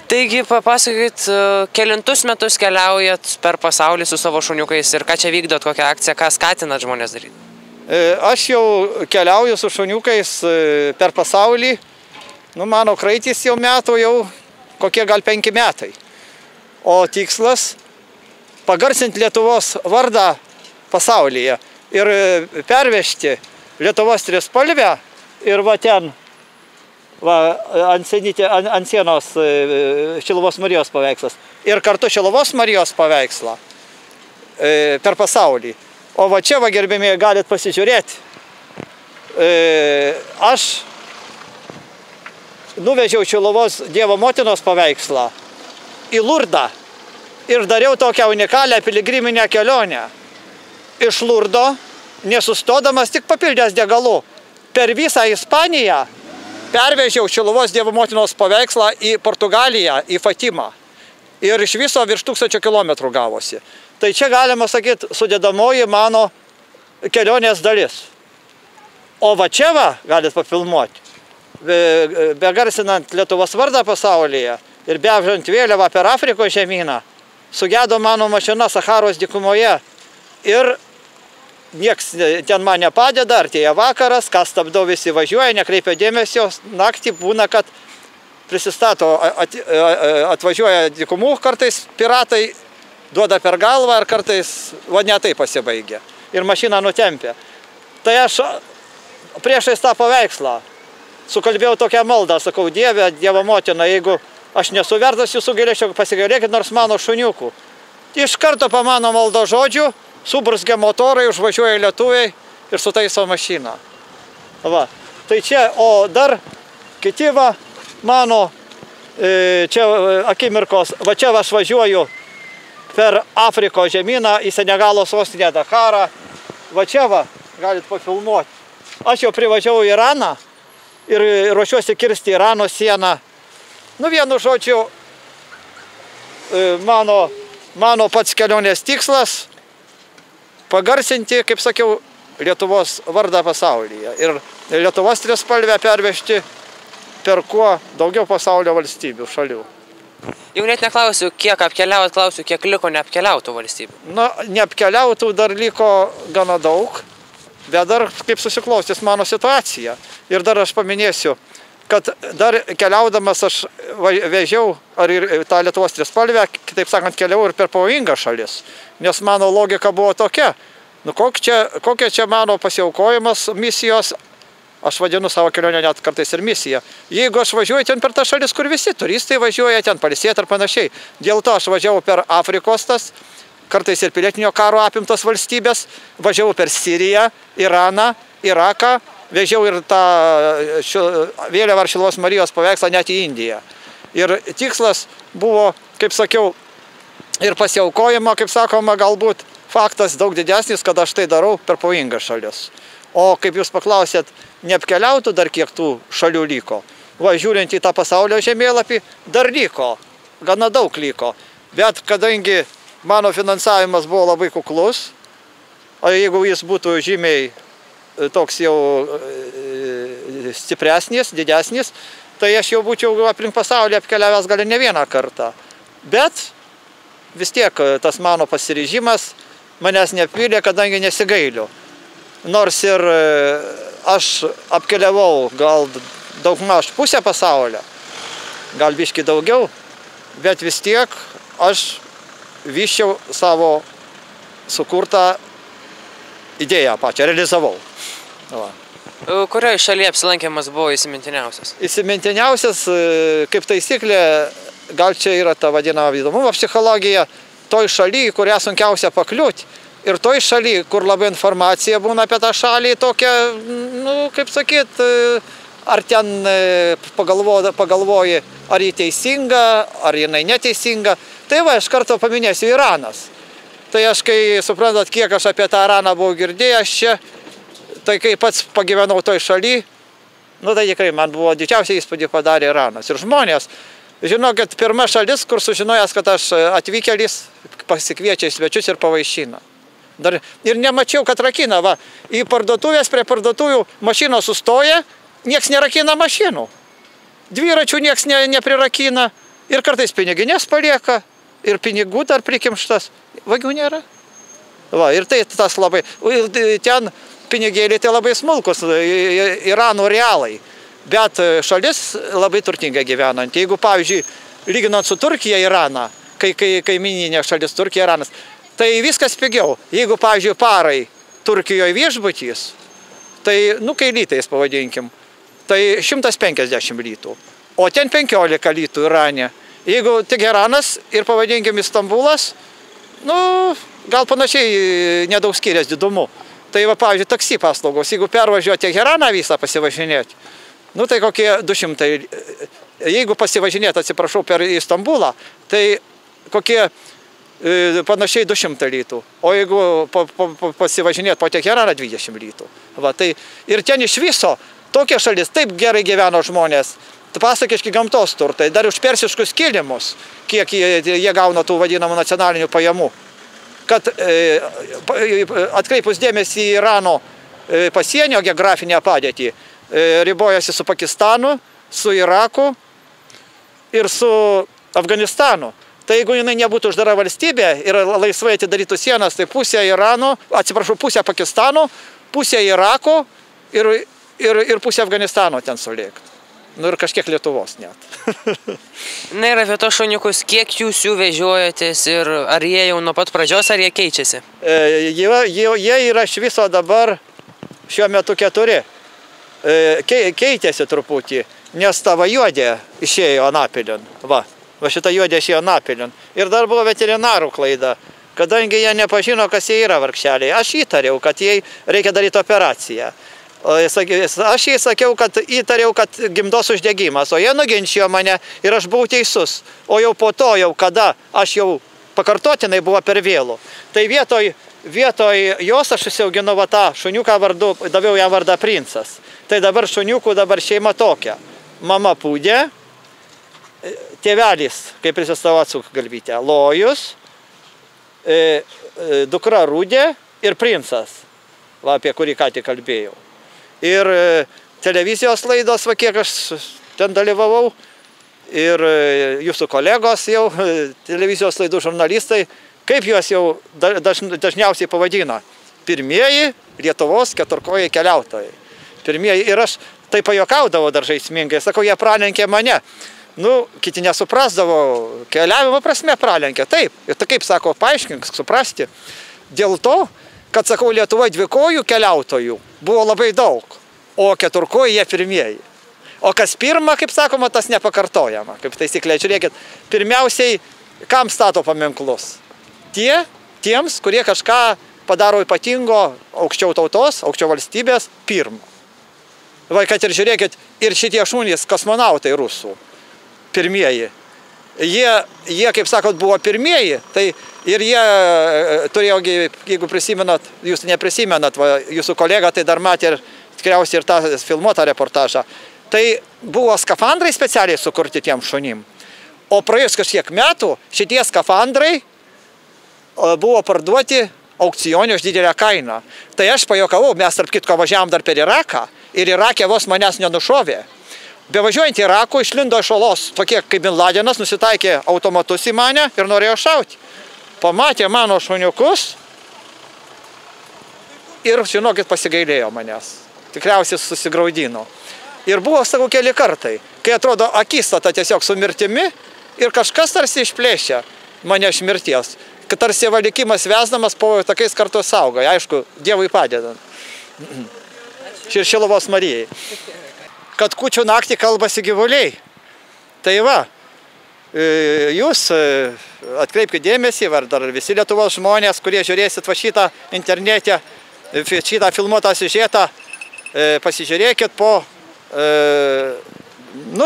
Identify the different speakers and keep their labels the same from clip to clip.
Speaker 1: Taigi papasakokit, kelintus metus keliaujat per pasaulį su savo šuniukais ir ką čia vykdot, kokią akciją, ką skatinat žmonės daryti?
Speaker 2: Aš jau keliauju su šuniukais per pasaulį, mano kraitis jau metų, jau kokie gal 5 metai. O tikslas pagarsinti Lietuvos vardą pasaulyje ir pervežti Lietuvos trispalvę ir va ten, ant sienos Šiluvos Marijos paveikslas ir kartu Šiluvos Marijos paveikslą per pasaulį. O va čia, gerbėmiai, galit pasižiūrėti. Aš nuvežiau Šiluvos Dievo motinos paveikslą į Lurdą ir dariau tokią unikalią piligriminę kelionę. Iš Lurdo, nesustodamas, tik papildęs degalų, per visą Ispaniją pervežiau Šiluvos Dievo motinos paveikslą į Portugaliją, į Fatimą. Ir iš viso virš 1000 kilometrų gavosi. Tai čia galima sakyti sudėdamoji mano kelionės dalis. O va čia galit papilmuoti, begarsinant Lietuvos vardą pasaulyje ir bevežant vėliavą per Afrikos žemyną, sugedo mano mašina Sacharos dykumoje ir nieks ten man nepadeda, artėja vakaras, kas stabdau, visi važiuoja, nekreipia dėmesio, naktį būna, kad prisistato, atvažiuoja dykumų kartais piratai, duoda per galvą ir kartais ne taip pasibaigia ir mašiną nutempia. Tai aš priešais tą paveikslą sukalbėjau tokią maldą, sakau, Dieve, Dievo motina, jeigu aš nesuvertas jūsų galėčiau, pasigailėkit nors mano šuniukų. Iš karto po mano maldo žodžių suburzgia motorai, užvažiuoja lietuviai ir sutaiso mašiną. Va. Tai čia, o dar kiti mano čia akimirkos, va čia aš važiuoju per Afrikos žemyną į Senegalo sostinę Dakarą. Va čia galit pafilmuoti. Aš jau privažiavau į Iraną ir ruošiuosi kirsti Irano sieną. Vienu žodžiu, mano pats kelionės tikslas pagarsinti, kaip sakiau, Lietuvos vardą pasaulyje. Ir Lietuvos trispalvę pervežti per kuo daugiau pasaulio valstybių, šalių.
Speaker 1: Jau net neklausiu, kiek apkeliaut, klausiu, kiek liko neapkeliautų valstybių.
Speaker 2: Neapkeliautų dar liko gana daug, bet dar kaip susiklausys mano situacija. Ir dar aš paminėsiu, kad dar keliaudamas aš vežiau tą Lietuvos trispalvę, kitaip sakant, keliau ir per pavojingas šalis. Nes mano logika buvo tokia, kokia čia mano pasiaukojimas misijos, aš vadinu savo kelionę net kartais ir misiją. Jeigu aš važiuoju ten per tą šalis, kur visi turistai važiuoja ten palisėti ar panašiai. Dėl to aš važiavau per Afrikos kartais ir pilietinio karo apimtos valstybės, važiavau per Siriją, Iraną, Iraką, vežiau ir tą vėliavą ar Šiluvos Marijos paveikslą net į Indiją. Ir tikslas buvo, kaip sakiau, ir pasiaukojimo, kaip sakoma, galbūt faktas daug didesnis, kad aš tai darau per pavojingas šalis. O kaip jūs paklausėt, neapkeliautų dar kiek tų šalių liko. Žiūrint į tą pasaulio žemėlapį, dar liko, gana daug liko. Bet kadangi mano finansavimas buvo labai kuklus, o jeigu jis būtų žymiai toks jau stipresnis, didesnis, tai aš jau būčiau aplink pasaulį apkeliavęs gal ne vieną kartą. Bet vis tiek tas mano pasiryžimas manęs neapvylė, kadangi nesigailiu. Nors ir aš apkeliavau gal daugmaž pusę pasaulio, gal biški daugiau, bet vis tiek aš vyščiau savo sukurtą idėją pačią, realizavau.
Speaker 1: Kurioje šalyje apsilankimas buvo įsimintiniausias?
Speaker 2: Įsimintiniausias, kaip taisyklė, gal čia yra ta vadinama įdomumo psichologija, toj šaly, kurią sunkiausia pakliūti. Ir toj šaly, kur labai informacija būna apie tą šalį, tokia, kaip sakyt, ar ten pagalvoji, ar ji teisinga, ar jinai neteisinga. Tai aš kartą paminėsiu Iranas. Tai aš, kai suprantat, kiek aš apie tą Iraną buvau girdėjęs čia, tai kai pats pagyvenau toj šaly, tai tikrai man buvo didžiausią įspūdį padarė Iranas. Ir žmonės, žinokit, pirma šalis, kur sužinojęs, kad aš atvykėlis, pasikviečia į svečius ir pavaišina. Ir nemačiau, kad rakina. Į parduotuvės, prie parduotuvių mašinos sustoja, nieks nerakina mašinų. Dviračių nieks neprirakina. Ir kartais piniginės palieka, ir pinigų dar prikimštas. Vagių nėra. Va, ir tai tas labai, ten pinigėliai tai labai smulkus, Irano realai. Bet šalis labai turtinga gyvenant. Jeigu, pavyzdžiui, lyginant su Turkija, Iraną, kai kaimininė šalis Turkija, Iranas, tai viskas pigiau. Jeigu, pavyzdžiui, parai Turkijoje viešbutys, tai, kai litais pavadinkim, tai 150 litų. O ten 15 litų Irane. Jeigu Tegeranas ir pavadinkim Istambulas, gal panašiai nedaug skiriasi didumu. Tai va, pavyzdžiui, taksi paslaugos, jeigu pervažiuoti Tegeraną visą pasivažinėti, tai kokie 200, jeigu pasivažinėti, atsiprašau, per Istambulą, tai kokie panašiai 200 litų. O jeigu pasivažinėti po Tegeraną, 20 litų. Va, tai ir ten iš viso tokia šalis, taip gerai gyveno žmonės, pasakiški gamtos turtai, dar už persiškus kilimus, kiek jie gauna tų vadinamų nacionalinių pajamų. Kad atkreipus dėmesį į Irano pasienio geografinę padėtį, ribojasi su Pakistanu, su Iraku ir su Afganistanu. Tai jeigu jinai nebūtų uždara valstybė ir laisvai atidarytų sienas, tai pusė Irano, pusė Pakistano, pusė Irako ir pusė Afganistano ten suliektų. Ir kažkiek Lietuvos net.
Speaker 1: Na ir apie tos šuniukus, kiek jūs jų vežiojatės ir ar jie jau nuo pat pradžios, ar jie keičiasi?
Speaker 2: Jie yra iš viso dabar šiuo metu 4. Keitėsi truputį, nes tava juodė išėjo Anapilin. Va šita juodė išėjo Anapilin. Ir dar buvo veterinarų klaida, kadangi jie nepažino, kas jie yra vargšeliai. Aš įtariau, kad jai reikia daryti operaciją. Aš jai sakiau, kad įtariau, kad gimdos uždegimas, o jie nuginčijo mane ir aš buvau teisus. O jau po to, kada aš jau pakartotinai buvo per vėlų. Tai vietoj jos aš susiauginu tą šuniuką vardu, daviau jam vardą Princas. Tai dabar šuniukų šeima tokia. Mama Pūdė, tėvelis, kaip prisistavau atsuk galvytę, Lojus, dukra Rūdė ir Princas, apie kurį ką tik kalbėjau. Ir televizijos laidos, kiek aš ten dalyvavau, ir jūsų kolegos jau, televizijos laidų žurnalistai, kaip juos jau dažniausiai pavadina? Pirmieji Lietuvos keturkojai keliautojai. Pirmieji, ir aš tai pajuokaudavau dar žaismingai, sakau, jie pralenkė mane. Kiti nesuprasdavo, keliavimo prasme pralenkė, taip. Ir tai kaip sako, paaiškink, suprasti. Dėl to, kad, sakau, Lietuvoje dvikojų keliautojų buvo labai daug, o keturkojai jie pirmieji. O kas pirma, kaip sakoma, tas nepakartojama. Kaip taisyklė, žiūrėkit, pirmiausiai, kam stato paminklus? Tiems, kurie kažką padaro ypatingo aukščiau tautos, aukščiau valstybės, pirmą. Va, kad ir žiūrėkit, ir šitie šunys kosmonautai rusų, pirmieji. Jie, kaip sakot, buvo pirmieji, tai ir jie turėjo, jeigu prisimenat, jūs neprisimenat, jūsų kolega tai dar matė ir tikriausiai ir tą filmuotą reportažą, tai buvo skafandrai specialiai sukurti tiem šunim. O praėjus kažkiek metų šitie skafandrai buvo parduoti aukcione už didelę kainą. Tai aš pajuokavau, mes tarp kitko važiavom dar per Iraką ir Irake vos manęs nenušovė. Bevažiuojant į Irakų išlindo iš olos tokie kaip Bin Ladenas, nusitaikė automatus į mane ir norėjo šauti. Pamatė mano šuniukus ir, žinokit, pasigailėjo manęs. Tikriausiai susigraudino. Ir buvo, sakau, keli kartai, kai atrodo akistata tiesiog su mirtimi ir kažkas tarsi išplėšia mane iš mirties. Kad tarsi likimas vesdamas pavojų takais kartu saugo. Aišku, Dievui padedant. Ir Šiluvos Marijai. Kad kūčių naktį kalbasi gyvuliai. Tai va, jūs atkreipkite dėmesį, dar visi Lietuvos žmonės, kurie žiūrėsit va šitą internete, šitą filmuotą siužetą, pasižiūrėkit po,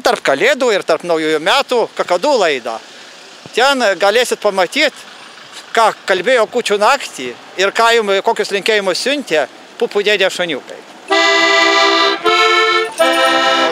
Speaker 2: tarp Kalėdų ir tarp Naujųjų metų Kakadų laidą. Ten galėsit pamatyti, ką kalbėjo kūčių naktį ir kokius linkėjimus siuntė Pupų dėdė šuniukai.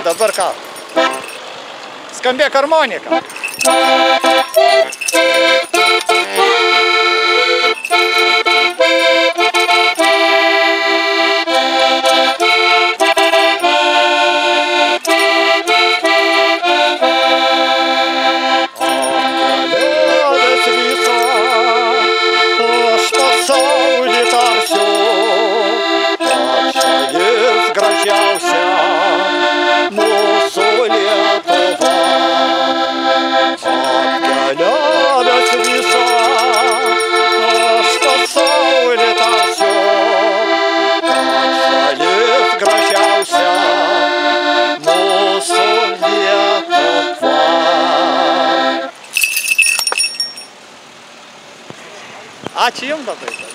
Speaker 2: O dabar ką? Skambėk harmonika. Ačiū jums labai.